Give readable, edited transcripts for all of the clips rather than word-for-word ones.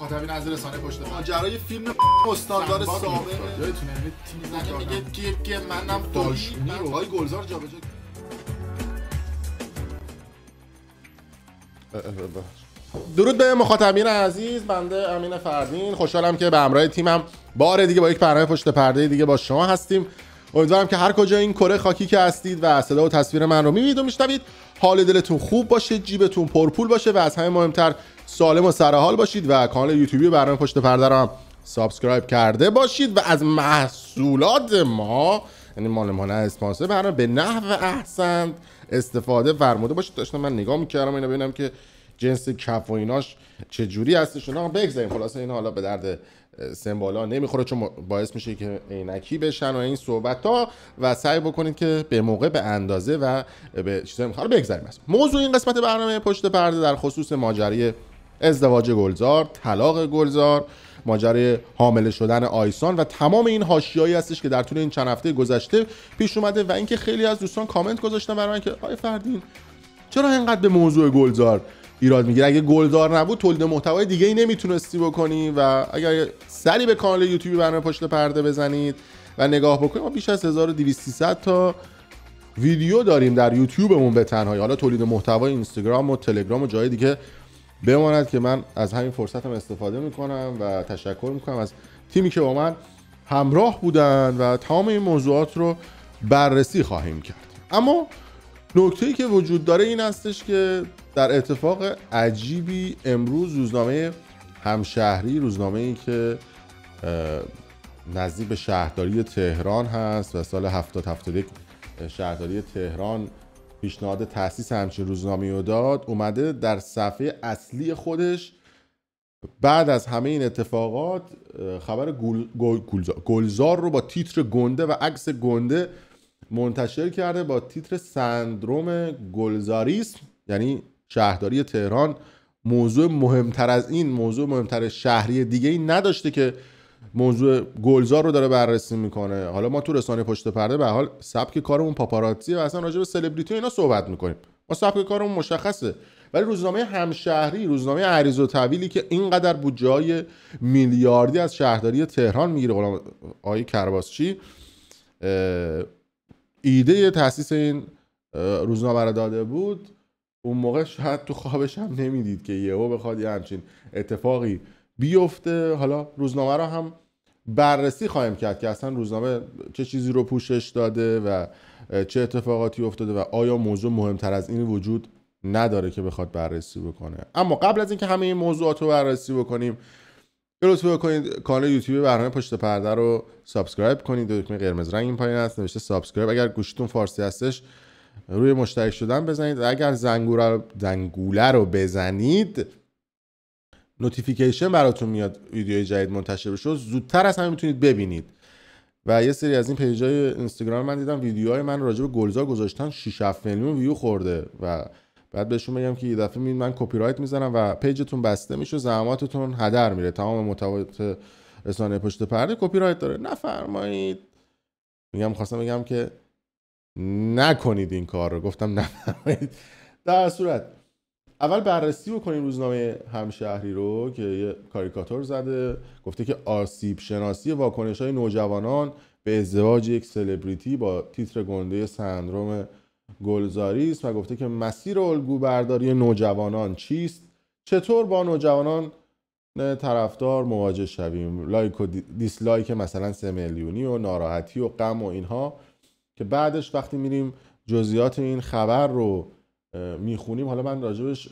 مخاطبین از رسانه پشت پرده ماجرای فیلم استاندار سابق یادتونه تیم میگه که منم داشمی رو آقای گلزار جابجا درود به مخاطبین عزیز، بنده امین فردین خوشحالم که به همراه تیمم بار دیگه با یک برنامه پشت پرده دیگه با شما هستیم. امیدوارم که هر کجا این کره خاکی که هستید و صدا و تصویر من رو میبینید و میشنوید حال دلتون خوب باشه، جیبتون پرپول باشه و از همه مهمتر سالم و سرحال باشید و کانال یوتیوبی برنامه پشت پرده رو هم سابسکرایب کرده باشید و از محصولات ما، یعنی مال ما نه اسپانسر برنامه، به نحو احسن استفاده فرموده باشید. داشتم من نگاه میکردم اینو ببینم که جنس کف و ایناش چه جوری هستش. اونا بگذاریم خلاصه اینا حالا به درد سمبالا نمیخوره چون باعث میشه که عینکی بشن و این صحبت‌ها و سعی بکنید که به موقع به اندازه و به چیزا میخواد بگذاریم. موضوع این قسمت برنامه پشت پرده در خصوص ماجرای ازدواج گلزار، طلاق گلزار، ماجرای حامله شدن آیسان و تمام این حاشیه‌ای هستش که در طول این چند هفته گذشته پیش اومده و اینکه خیلی از دوستان کامنت گذاشتن برای من که آقای فردین چرا اینقدر به موضوع گلزار ایراد میگیره؟ اگه گلزار نبود تولید محتوای دیگه ای نمیتونستی بکنی. و اگر سری به کانال یوتیوبی برنامه پشت پرده بزنید و نگاه بکنید، ما بیش از 1200 تا ویدیو داریم در یوتیوبمون به تنهایی. حالا تولید محتوای اینستاگرام و تلگرام و جای دیگه بماند که من از همین فرصتم استفاده میکنم و تشکر میکنم از تیمی که با من همراه بودن و تمام این موضوعات رو بررسی خواهیم کرد. اما نکته‌ای که وجود داره این هستش که در اتفاق عجیبی امروز روزنامه همشهری، روزنامه‌ای که نزدیک به شهرداری تهران هست و سال 70-71 شهرداری تهران پیشنهاد تأسیس همچین روزنامه‌ای رو داد، اومده در صفحه اصلی خودش بعد از همه این اتفاقات خبر گلزار رو با تیتر گنده و عکس گنده منتشر کرده با تیتر سندروم گلزاریسم، یعنی شهرداری تهران موضوع مهمتر از این، موضوع مهمتر شهری دیگه ای نداشته که موضوع گلزار رو داره بررسی میکنه. حالا ما تو رسانه پشت پرده به حال سبک کارمون پاپاراتزیه و اصلا راجع به سلبریتی اینا صحبت میکنیم، ما سبک کارمون مشخصه. ولی روزنامه همشهری، روزنامه عریض و طویلی که اینقدر بودجه‌های میلیاردی از شهرداری تهران میگیره، غلام آقای کرباسچی ایده تأسیس این روزنامه رو داده بود، اون موقع شاید تو خوابش هم نمیدید که یهو بخواد یه همچین اتفاقی بیفته. حالا روزنامه رو هم بررسی خواهیم کرد که اصلا روزنامه چه چیزی رو پوشش داده و چه اتفاقاتی افتاده و آیا موضوع مهمتر از این وجود نداره که بخواد بررسی بکنه. اما قبل از اینکه همه این موضوعات رو بررسی بکنیم، لطفا بکنید کانال یوتیوب برنامه پشت پرده رو سابسکرایب کنید. دکمه قرمز رنگ این پایین هست نوشته سابسکرایب. اگر گوشیتون فارسی هستش روی مشترک شدن بزنید. اگر زنگوله رو بزنید نوتیفیکیشن براتون میاد ویدیوی جدید منتشر بشه، زودتر از همه میتونید ببینید. و یه سری از این پیجای اینستاگرام من دیدم ویدیوهای من راجع به گلزار گذاشتن 6-7 میلیون ویو خورده و بعد بهشون بگم که یه دفعه من کپی رایت میزنم و پیجتون بسته میشه، زحماتتون هدر میره. تمام محتویات رسانه پشت پرده کپی رایت داره، نفرمایید. خواستم بگم که نکنید این کار رو، گفتم نفرمایید. در صورت اول بررسی بکنیم روزنامه همشهری رو که یه کاریکاتور زده، گفته که آسیب شناسی واکنش‌های نوجوانان به ازدواج یک سلبریتی با تیتر گنده سندروم گلزاری است و گفته که مسیر الگو برداری نوجوانان چیست، چطور با نوجوانان طرفدار مواجه شویم، لایک و دیسلایک مثلا 3 میلیونی و ناراحتی و غم و اینها، که بعدش وقتی میریم جزئیات این خبر رو میخونیم، حالا من راجبش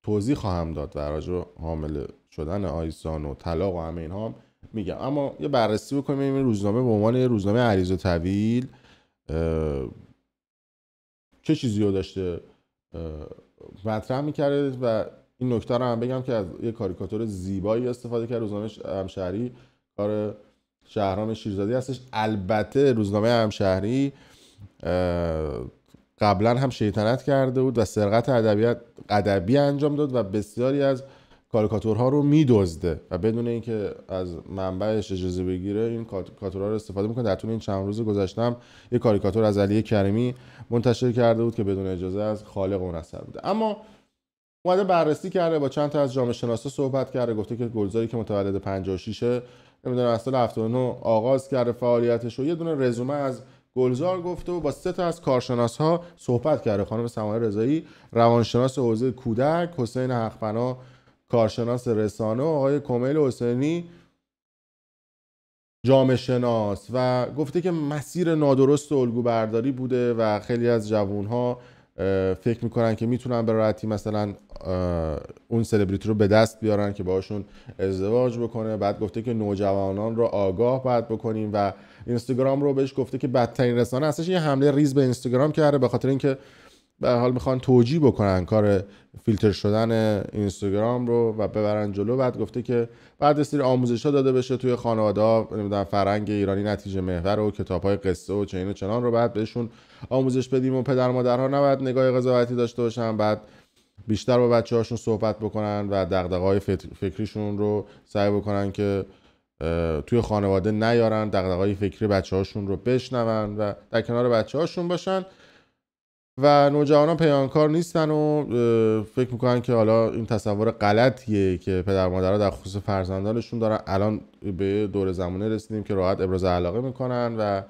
توضیح خواهم داد و راجب حامله شدن آیسان و طلاق و همه اینها هم میگم. اما یه بررسی بکنیم این روزنامه به عنوان روزنامه عریض و طویل چه چیزی رو داشته مطرح میکرده. و این نکته رو هم بگم که از یه کاریکاتور زیبایی استفاده کرد. روزنامه همشهری کار شهرام شیرزادی هستش. البته روزنامه همشهری قبلا هم شیطنت کرده بود و سرقت ادبی انجام داد و بسیاری از کاریکاتورها رو میدزده و بدون اینکه از منبعش اجازه بگیره این کاریکاتورها رو استفاده میکنه. در طول این چند روز گذشتم یک کاریکاتور از علی کریمی منتشر کرده بود که بدون اجازه از خالق اون اثر بوده. اما اومده بررسی کرده، با چند تا از جامعه شناسا صحبت کرده، گفته که گلزاری که متولد 56 نمیدونم از سال 79 آغاز کرده فعالیتش و یه دونه رزومه از گلزار گفته و با 3 تا از کارشناس‌ها صحبت کرده. خانم سماحه رضایی روانشناس حوزه کودک، حسین حق‌پناه کارشناس رسانه و آقای کمیل حسینی جامعه شناس و گفته که مسیر نادرست و الگو برداری بوده و خیلی از جوان‌ها فکر میکنن که میتونن به راحتی مثلا اون سلبریتی رو به دست بیارن که باشون ازدواج بکنه. بعد گفته که نوجوانان رو آگاه باید بکنیم و اینستاگرام رو بهش گفته که بدترین رسانه هستش. یه حمله ریز به اینستاگرام کرده به خاطر اینکه به هر حال میخوان توجیه بکنن کار فیلتر شدن اینستاگرام رو و ببرن جلو. بعد گفته که بعد سری آموزش‌ها داده بشه توی خانواده‌ها، نمیدونم فرهنگ ایرانی نتیجه محور و کتاب‌های قصه و چنین و چنان رو بعد بهشون آموزش بدیم و پدر مادرها نباید نگاه قضاوتی داشته باشن، بعد بیشتر با بچه‌هاشون صحبت بکنن و دغدغه‌های فکریشون رو سعی بکنن که توی خانواده نیارن، دغدغه‌های فکری بچه‌هاشون رو بشنون و در کنار بچه‌هاشون باشن. و نوجوانان پیانکار نیستن و فکر میکنن که حالا این تصور غلطیه که پدر مادرها در خصوص فرزندانشون دارن. الان به دور زمانه رسیدیم که راحت ابراز علاقه میکنن و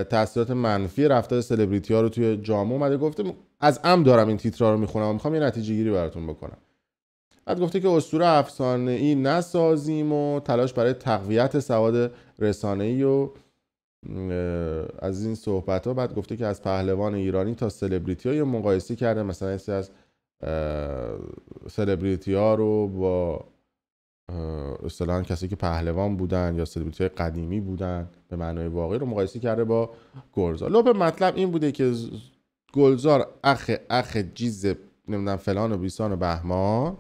تاثیرات منفی رفتار سلبریتی ها رو توی جامعه اومده. گفته از عمد دارم این تیترا رو میخونم و میخوام یه نتیجه گیری براتون بکنم. بعد گفته که اسطوره افسانه‌ای نسازیم و تلاش برای تقویت سواد رسانه‌ای و از این صحبت ها. بعد گفته که از پهلوان ایرانی تا سلبریتی ها مقایسه کرده، مثلا از سلبریتی ها رو با اصطلاحاً کسی که پهلوان بودن یا سلبریتی های قدیمی بودن به معنای واقعی رو مقایسه کرده با گلزار. لب مطلب این بوده که گلزار اخ جیز نمیدونم فلان و بیسان و بهمان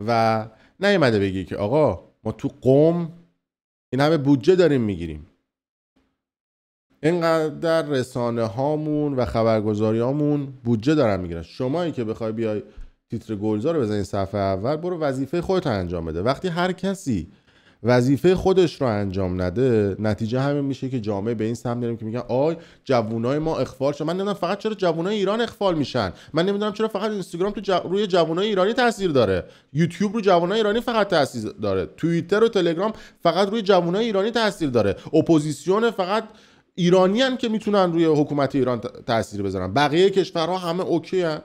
و نیومده بگی که آقا ما تو قم این همه بودجه داریم میگیریم، اینقدر رسانه هامون و خبرگزاری هامون بودجه دارن میگیرن، شمایی که بخوای بیای تیتر گلزار رو بزنی صفحه اول، برو وظیفه خودت رو انجام بده. وقتی هر کسی وظیفه خودش رو انجام نده، نتیجه همین میشه که جامعه به این سمت داریم که میگن آی جوونای ما اخفال شدن. من نمیدونم فقط چرا جوونای ایران اخفال میشن، من نمیدونم چرا فقط اینستاگرام روی جوونای ایرانی تاثیر داره، یوتیوب رو جوونای ایرانی فقط تاثیر داره، توییتر و تلگرام فقط روی جوونای ایرانی تاثیر داره، اپوزیسیون فقط ایرانی هن که میتونن روی حکومت ایران تاثیر بذارن، بقیه کشورها همه اوکی هن.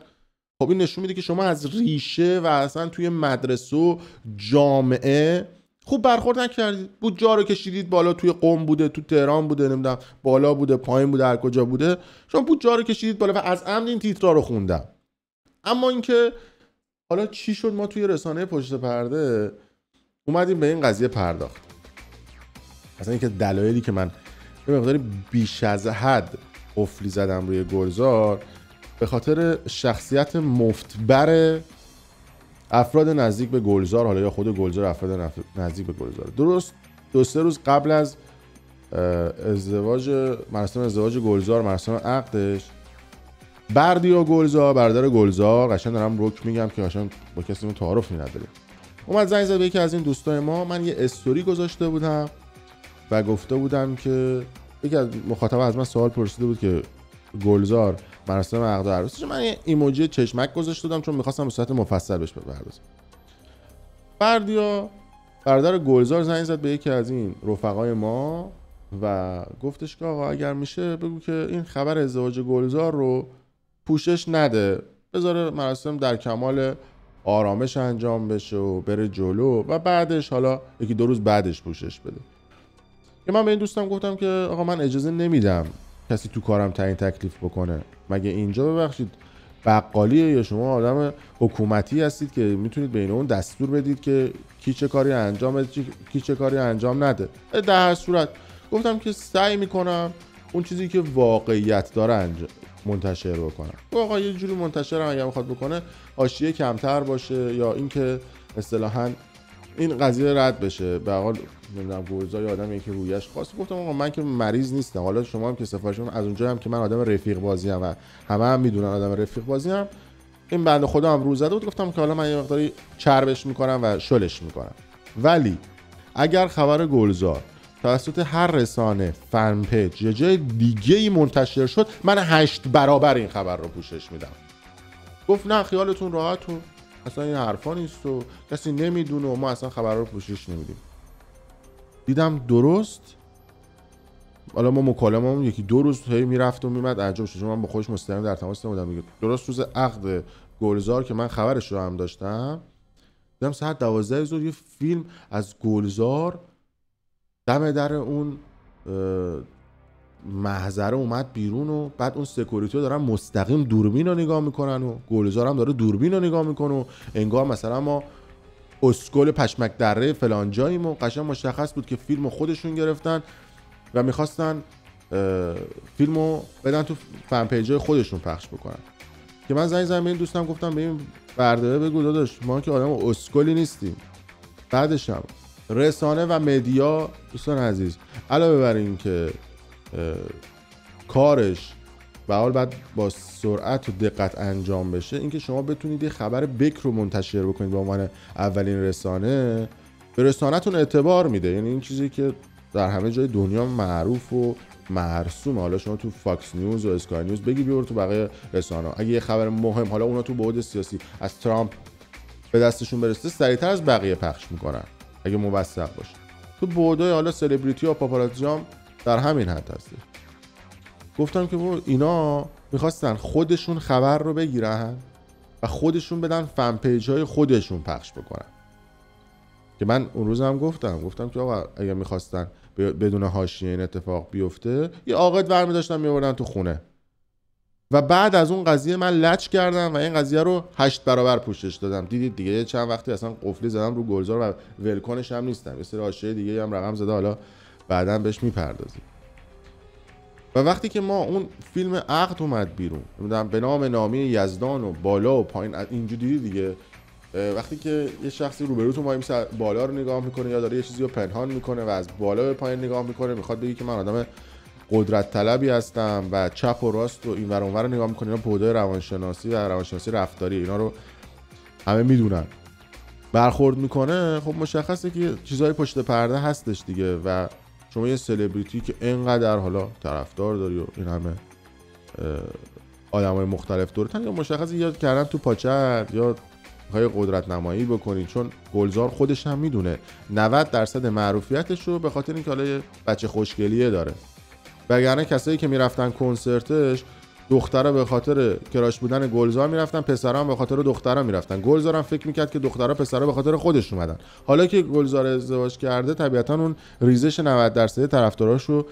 خب این نشون میده که شما از ریشه و اصلا توی مدرسه و جامعه خوب برخورد نکردید. بودجه رو کشیدید بالا، توی قم بوده، تو تهران بوده، نمیدونم بالا بوده، پایین بوده، هر کجا بوده، شما بودجه رو کشیدید بالا و از عمد این تیترا رو خوندم. اما اینکه حالا چی شد، ما توی رسانه پشت پرده اومدیم به این قضیه پرداخت. اصلا اینکه دلایلی که من یه مقداری بیش از حد قفلی زدم روی گلزار به خاطر شخصیت مفتبر افراد نزدیک به گلزار، حالا یا خود گلزار افراد نزدیک به گلزار. درست 2-3 روز قبل از مراسم ازدواج گلزار، مراسم عقدش، بردیا گلزار برادر گلزار، قشنگ دارم رک میگم که قشنگ با کسی تعارفی نداره، اومد زنگ زد به یکی از این دوستای ما. من یه استوری گذاشته بودم و گفته بودم که یکی از مخاطبا از من سوال پرسیده بود که گلزار مراسم عقد و عروسیش، من یه ایموجی چشمک گذاشته بودم چون می‌خواستم به صورت مفصل بهش بپردازم. بردیا برادر گلزار زنگ زد به یکی از این رفقای ما و گفتش که آقا اگر میشه بگو که این خبر ازدواج گلزار رو پوشش نده، بذاره مراسم در کمال آرامش انجام بشه و بره جلو و بعدش حالا 1-2 روز بعدش پوشش بده. که من به این دوستم گفتم که آقا من اجازه نمیدم کسی تو کارم تعیین تکلیف بکنه. مگه اینجا ببخشید بقالیه یا شما آدم حکومتی هستید که میتونید بین اون دستور بدید که کی چه کاری انجام بده کی چه کاری انجام نده؟ در هر صورت گفتم که سعی میکنم اون چیزی که واقعیت داره منتشر بکنم. آقا یه جوری منتشرم اگه میخواد بکنه حاشیه کمتر باشه یا اینکه اصطلاحاً این قضیه رد بشه. به حال نمیدونم گلزار آدمی که رویش خاص. گفتم آقا من که مریض نیستم، حالا شما هم که سفارش من از اونجا هم که من آدم رفیق بازی ام و همه هم میدونن آدم رفیق بازی ام، این بنده خدا هم رو زده بود. گفتم که حالا من یه مقداری چربش میکنم و شلش میکنم، ولی اگر خبر گلزار توسط هر رسانه، فن پیج یا جای دیگه‌ای منتشر شد، من 8 برابر این خبر رو پوشش میدم. گفت نه خیالتون راحتون، اصلا این حرفا نیست و کسی نمیدونه و ما اصلا خبر رو پوشش نمیدیم. دیدم درست. حالا ما مکالمه‌مون یکی دو روز هی میرفت و میمد انجام شد، چون من با خودش مستقیم در تماس نبودم دیگه. درست روز عقد گلزار که من خبرش رو هم داشتم، دیدم ساعت 12 ظهر یه فیلم از گلزار دم در اون محضره اومد بیرون و بعد اون سکوریتی دارن مستقیم دوربین رو نگاه میکنن و گلزار هم داره دوربین رو نگاه میکنه و انگار مثلا ما اسکل پشمک دره فلان جاییم و قشنگ مشخص بود که فیلمو خودشون گرفتن و میخواستن فیلمو بدن تو فن پیجای خودشون پخش بکنن. که من زنگ زدم به این دوستم گفتم ببین برداره بگو داداش ما که آدم اسکلی نیستیم. بعدش هم رسانه و مدیا دوستان عزیز علاوه بر این که کارش به حال بعد با سرعت و دقت انجام بشه، اینکه شما بتونید یه خبر بکر رو منتشر بکنید به عنوان اولین رسانه، به رسانه‌تون اعتبار میده. یعنی این چیزی که در همه جای دنیا معروف و مرسومه. حالا شما تو فاکس نیوز و اسکای نیوز بگی بیار تو بقیه رسانه‌ها، اگه یه خبر مهم حالا اونا تو بعد سیاسی از ترامپ به دستشون برسه سریعتر از بقیه پخش میکنن اگه موثق باشه. تو بعدای حالا سلبریتی و پاپاراتزی هم در همین حد هست. گفتم که اینا میخواستن خودشون خبر رو بگیرن و خودشون بدن فن پیج های خودشون پخش بکنن. که من اون روز هم گفتم که آقا اگه میخواستن بدون حاشیه این اتفاق بیفته یه عاقد برمی داشتن میوردن تو خونه. و بعد از اون قضیه من لچ کردم و این قضیه رو 8 برابر پوشش دادم. دیدید دیگه چند وقتی اصلا قفلی زدم رو گلزار و ولکنش هم نیستم. یه سری حاشیه دیگه هم رقم زده، حالا بعداً بهش میپردازیم. و وقتی که ما اون فیلم عقد اومد بیرون، نمیدونم به نام نامی یزدان و بالا و پایین اینجوری دیگه، وقتی که یه شخصی روبروتون وای میسه بالا رو نگاه میکنه یا داره یه چیزی رو پنهان میکنه و از بالا به پایین نگاه میکنه، میخواد بگه که من آدم قدرت طلبی هستم و چپ و راست و اینور اونور رو نگاه میکنه، اینا بودای روانشناسی و روانشناسی رفتاری اینا رو همه میدونن، برخورد میکنه، خب مشخصه که چیزای پشت پرده هستش دیگه. و شما یه سلبریتی که اینقدر حالا طرفدار داری و این همه آدمای مختلف دورتن، یا مشخصه یاد کردن تو پاچت یا میخوای قدرت نمایی بکنی، چون گلزار خودش هم میدونه 90% معروفیتش رو به خاطر اینکه حالا یه بچه خوشگلیه داره. وگرنه کسایی که میرفتن کنسرتش دخترها به خاطر کراش بودن گلزار میرفتن، پسرا هم به خاطر دخترها میرفتن. گلزار هم فکر میکرد که دخترها پسرا به خاطر خودش اومدن. حالا که گلزار ازدواج کرده طبیعتا اون ریزش 90% طرفداراشو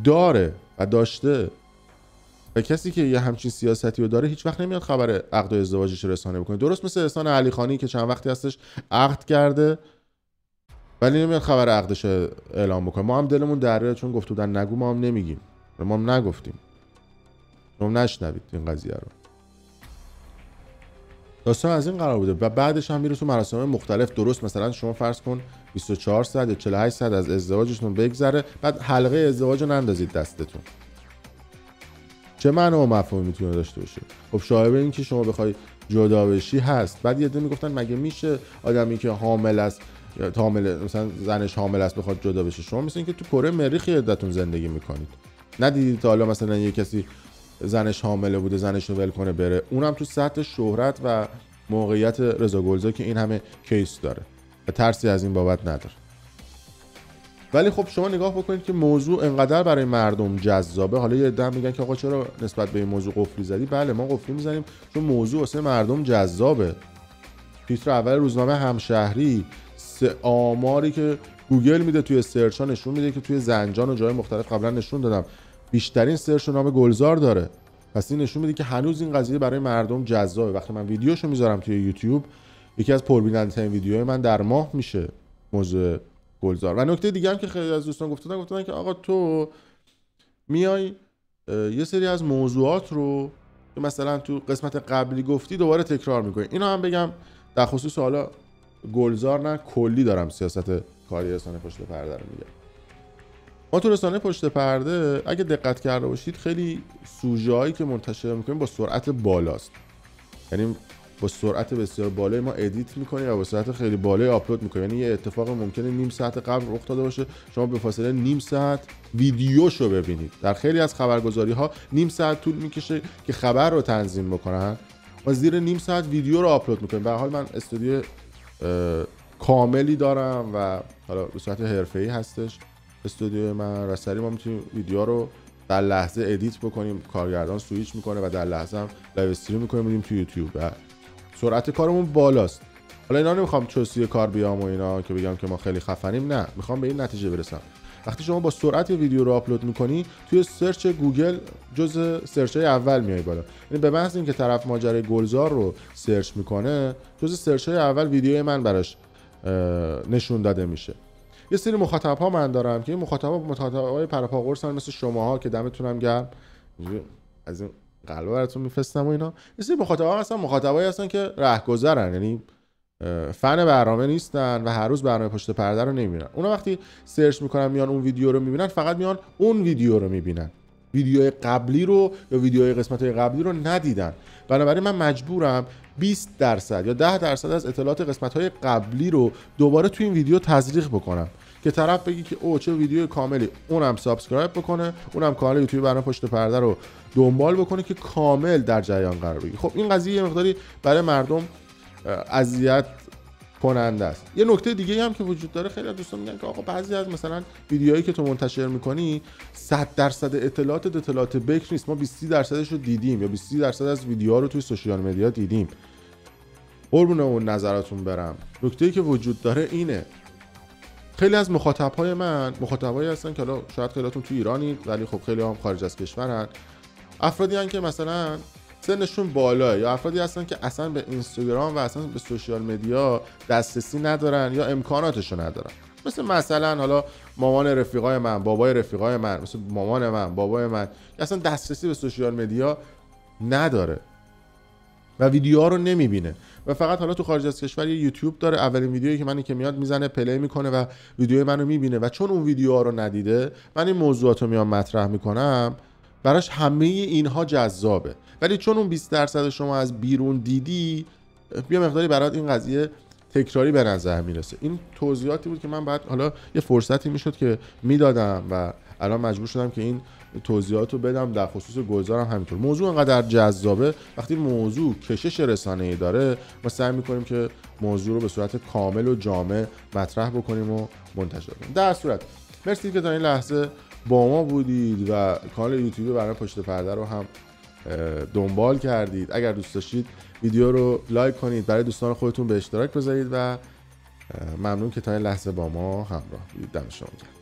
داره و داشته. و کسی که یه همچین سیاستی رو داره هیچ وقت نمیاد خبر عقد و ازدواجش رسانه بکنه. درست مثل احسان علی خانی که چند وقتی هستش عقد کرده ولی نمیاد خبر عقدش اعلام بکنه. ما هم دلمون دریا، چون گفت بودن نگو، ما هم نمیگیم، ما هم نگفتیم، شما نشنوید این قضیه رو. داستان از این قرار بوده و بعدش هم میره تو مراسم مختلف. درست مثلا شما فرض کن 24 ساعت یا 48 ساعت از ازدواجتون بگذره، بعد حلقه ازدواج رو نندازید دستتون. چه معنی و مفهومی میتونه داشته باشه؟ خب شایبه این که شما بخوای جدا بشی هست. بعد یه عده میگفتن مگه میشه آدمی که حامل است یا حامل مثلا زنش حامل است بخواد جدا بشه؟ شما مثل اینکه تو کره مریخ عدتون زندگی میکنید. ندیدید تا حالا مثلا یه کسی زنش حامله بوده زنش رو ول کنه بره، اونم تو سطح شهرت و موقعیت رضا گلزار که این همه کیس داره و ترسی از این بابت نداره. ولی خب شما نگاه بکنید که موضوع انقدر برای مردم جذابه. حالا یه عده میگن که آقا چرا نسبت به این موضوع قفلی زدی؟ بله ما قفلی میزنیم چون موضوع واسه مردم جذابه. تیتر اول روزنامه همشهری آماری که گوگل میده توی سرچ ها نشون میده که توی زنجان و جای مختلف قبلا نشون دادم بیشترین سرچ نام گلزار داره. پس این نشون میده که هنوز این قضیه برای مردم جذابه. وقتی من ویدیوشو میذارم توی یوتیوب، یکی از پربیننده‌ترین ویدیوهای من در ماه میشه موضوع گلزار. و نکته دیگه هم که خیلی از دوستان گفتن که آقا تو میای یه سری از موضوعات رو که مثلا تو قسمت قبلی گفتی دوباره تکرار میکنی. اینا هم بگم در خصوص حالا گلزار نه کلی دارم سیاست کاری رسانه پشت پرده رو میگم. ما تو رسانه پشت پرده اگه دقت کرده باشید خیلی سوژه‌هایی که منتشر میکنیم با سرعت بالاست. یعنی با سرعت بسیار بالایی ما ادیت میکنیم و با سرعت خیلی بالایی آپلود میکنیم. یعنی یه اتفاق ممکنه نیم ساعت قبل رخ داده باشه، شما به فاصله نیم ساعت ویدیوشو ببینید. در خیلی از خبرگزاری‌ها نیم ساعت طول میکشه که خبر رو تنظیم بکنن ما زیر نیم ساعت ویدیو رو آپلود میکنیم. به هر حال من استودیو کاملی دارم و حالا به صورت حرفه‌ای هستش استودیو من. رسری ما میتونیم ویدیو رو در لحظه ادیت بکنیم، کارگردان سویچ میکنه و در لحظه هم لایو استریم میکنیم میدیم تو یوتیوب و سرعت کارمون بالاست. حالا اینا نمیخوام چوسی کار بیام و اینا که بگم که ما خیلی خفنیم، نه، میخوام به این نتیجه برسم وقتی شما با سرعت ویدیو رو آپلود میکنی توی سرچ گوگل جز سرچ‌های اول میای بالا. یعنی به محض اینکه طرف ماجرای گلزار رو سرچ میکنه جز سرچ‌های اول ویدیوی من براش نشون داده میشه. یه سری مخاطب‌ها من دارم که این مخاطبای پرپا قرصن مثل شماها که دمتونم گرم، از این قلب براتون میفرستم و اینا. یه سری مخاطبایی هستن که رهگذرن، یعنی فن برنامه نیستن و هر روز برنامه پشت پرده رو نمیبینن. اونا وقتی سرچ میکنن میان اون ویدیو رو میبینن، فقط میان اون ویدیو رو میبینن، ویدیوهای قبلی رو یا ویدیوهای قسمت‌های قبلی رو ندیدن. بنابراین من مجبورم 20% یا 10% از اطلاعات قسمت‌های قبلی رو دوباره تو این ویدیو تزریق بکنم که طرف بگی که او چه ویدیو کاملی، اونم سابسکرایب بکنه، اونم کانال یوتیوب برنامه پشت پرده رو دنبال بکنه که کامل در جریان قرار بگیره. خب این قضیه یه مقداری برای مردم اذیت کننده است. یه نکته دیگه هم که وجود داره، خیلی دوستان میگن که آقا بعضی از مثلا ویدیوهایی که تو منتشر میکنی 100% اطلاعات بکر نیست، ما 20% رو دیدیم یا 20% از ویدیوها رو توی سوشیال مدیا دیدیم. قربون اون نظراتون برم. نکته‌ای که وجود داره اینه، خیلی از مخاطبای من مخاطبایی هستن که حالا شاید خیلیاتون تو ایرانید ولی خب خیلی هم خارج از کشورن. افرادی هستن که مثلا سنشون بالاه یا افرادی هستن که اصلا به اینستاگرام و اصلا به سوشیال مدیا دسترسی ندارن یا امکاناتشو ندارن. مثلا حالا مامان رفیقای من، بابای رفیقای من، مثل مامان من، بابای من که اصلا دسترسی به سوشیال مدیا نداره و ویدیوها رو نمیبینه و فقط حالا تو خارج از کشور یه یوتیوب داره، اولین ویدیویی که منی که میاد میزنه پلی میکنه و ویدیوی منو میبینه و چون اون ویدیوها رو ندیده من این موضوعاتو میام مطرح میکنم، براش همه اینها جذابه. ولی چون اون 20% شما از بیرون دیدی، بیا مقداری برات این قضیه تکراری به نظر میرسه. این توضیحاتی بود که من بعد حالا یه فرصتی میشد که میدادم و الان مجبور شدم که این توضیحاتو بدم. در خصوص گلزارم همینطور. موضوع انقدر جذابه، وقتی موضوع کشش رسانه‌ای داره ما سعی میکنیم که موضوع رو به صورت کامل و جامع مطرح بکنیم و منتشر کنیم. در صورت مرسی که تا این لحظه با ما بودید و کانال یوتیوب برنامه پشت پرده رو هم دنبال کردید. اگر دوست داشتید ویدیو رو لایک کنید، برای دوستان خودتون به اشتراک بذارید و ممنون که تا این لحظه با ما همراه بودید. دم شما گرم.